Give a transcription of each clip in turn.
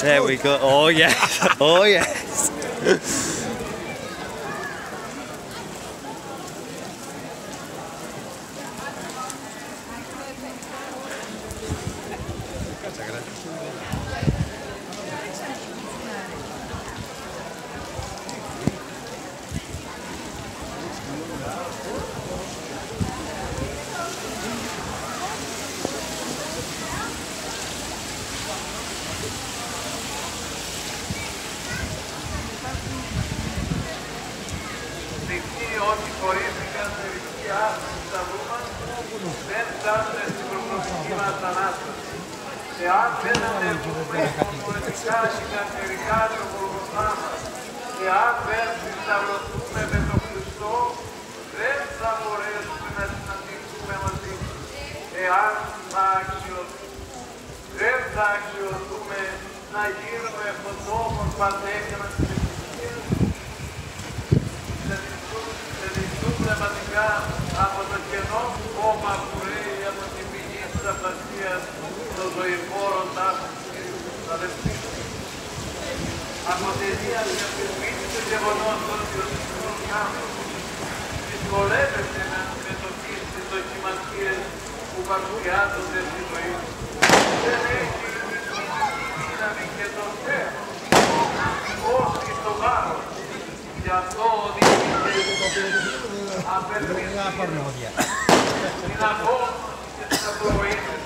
There we go. Oh yes. Oh yes. Όσοι χωρίστηκαν σε ρηχή άσχη στα βούμα δεν φτάσουν στην προπροσωπική μας Ανάσταση. Εάν δεν ανέβουμε προφορετικά συναρτερικά το Γολγοθά μας, εάν δεν συσταυρωθούμε με τον Χριστό, δεν θα μπορέσουμε να συναντηθούμε μαζί του. Εάν δεν θα αξιωθούμε να γίνουμε φωτόμορφα πατέκια της Εκκλησίας, πνευματικά από το κενό κόμμα που ρέει από την πηγή της απαστίας των ζωηφόρων τάφων του Κύριου αδελφοί. Αποτελεί αδιαφεσβήτητο το γεγονός ότι ο σύγχρονος άνθρωπος δυσκολεύεται να αντιμετωπίσει τις δοκιμασίες που παρουσιάζονται στη ζωή του. Δεν έχει τη δύναμη και το θέμα, όχι στο βάρος. Γι' αυτό οδηγείται απελπιστία, την απόμονωση και τις απολογίες.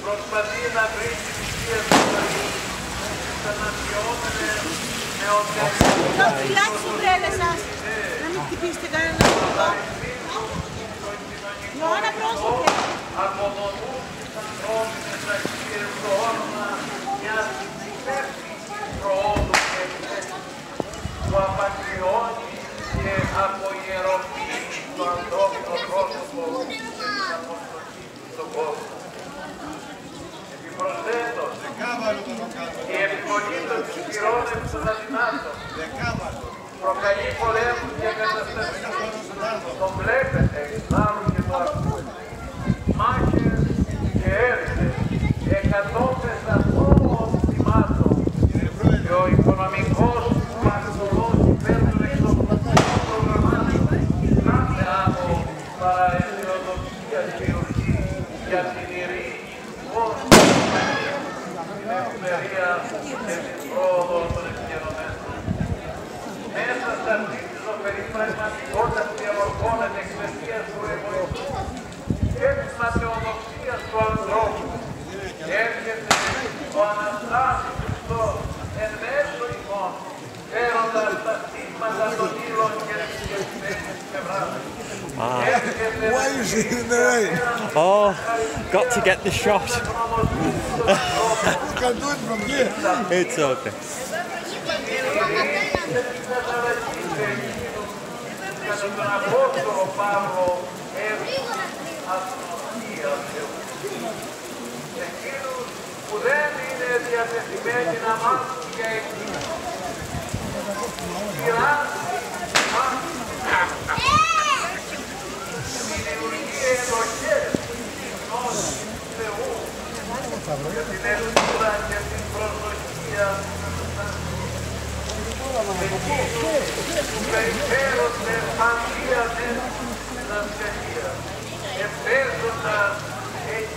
Προσπαθεί να βρει τη θυσία του Θεού, ξαναφιόμενες με οτέλειες. Να φυλάξει την τρέλα σας, να μην χτυπήσετε κανένα λόγο. Ιωάννα, πρόσεχε. Απομονούν τις ανθρώπινες αξίες στο όνομα μιας υπεύθυνης προόδου που απαξιώνει και απογεροποιεί το ανθρώπινο πρόσωπο και την αποστολή στον κόσμο. Επιπροσθέτως, η επιβολή των ισχυρών των αδυνάτων προκαλεί πολέμους και καταστασμούς. Το βλέπετε, μάλλον και το ακούτε. Μάχες και έρηδες, εκατόντες αθώων θυμάτων και ο οικονομικός μαχητολός υπέρ των εξοπλιστικών προγραμμάτων κάθε από παρααισιοδοξία και οργή για την ειρήνη, μόνο την ευημερία και την πρόοδο των ευκαιρωμένων. Μέσα σε αυτή τη ζωφερή πραγματικότητα που διαμορφώνεται εξαιτίας του εγωισμού και της ματαιοδοξίας του ανθρώπου, έρχεται ο Αναστάσης Χριστός εν μέσω ημών, φέροντας τα στίγματα των ήλων και εξηγεσμένης πλευράς. Why is he in the rain? Oh, got to get the shot. You can do it from here. It's okay. Κατά τον Απόστολο Παύλο έβγαλε αυτονομία Θεού. Εκείνους που δεν είναι διατεθειμένοι να μάθουν για εκείνους. Δημιουργεί ενοχές στη γνώση του Θεού για την ελπίδα και την προσδοκία που περιφέρονται παντία μέσα στην ασθενεία, εμπέζοντας εκεί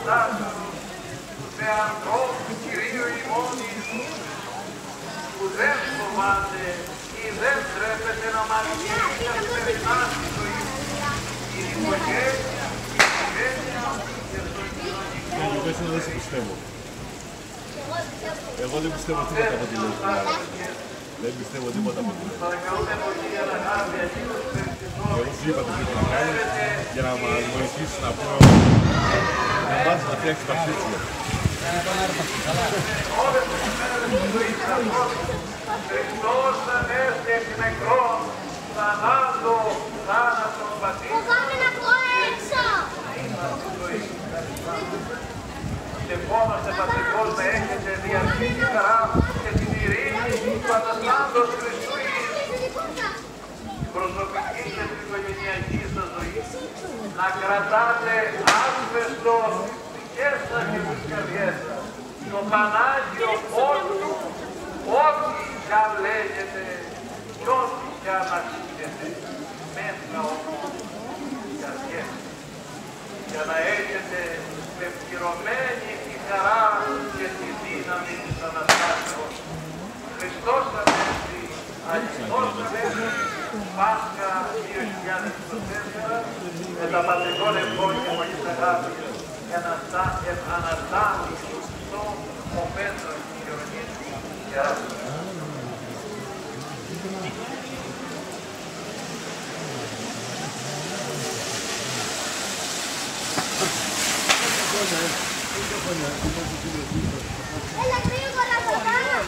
Αναστάσεως, με ανθρώπου Κυρίου ημών Ιησού, που δεν φοβάται ή δεν τρέπεται να μαρτυρεί καθημερινά στη ζωή του, την οικογένεια, και στον κοινωνικό. Δεν σε πιστεύω. Εγώ δεν πιστεύω τίποτα από τη λέω. Δεν πιστεύω τίποτα από τη λέω. Εγώ σου είπα το τι να κάνει για να μας βοηθήσει να πω να μάθεις να φτιάξεις τα ψήφια. Χριστός ανέστη εκ νεκρών, θανάτω, θάνατον πατήρ. Λεπόμαστε πατρικός να έχετε διαρκή τη χαρά και την ειρήνη του Αναστάντος Χριστού Ιησού. Την προσωπική και την οικογενειακή σας ζωή να κρατάτε άσβεστο στις δικές σας και τις καρδιές σας το Πανάγιο φως του, ό,τι κι αν λέγεται κι ό,τι κι αν ακούγεται μέσα όμως στις καρδιές σας, για να έχετε ευκαιρωμένη τη χαρά και τη δύναμη της Αναστάσεως. Χριστός Ανέστη, Αγιστός Ανέστη, Πάσχα 2024, με τα πατρικών επώνυμων και τα αγάπη, Αναστάνει Χριστό, ο Πέτρος και η Ιωαννίδη. Γεια σας. Έλα γρήγορα Σωτάνα!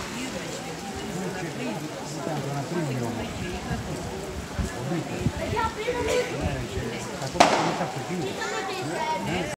Για πίνω λίγο!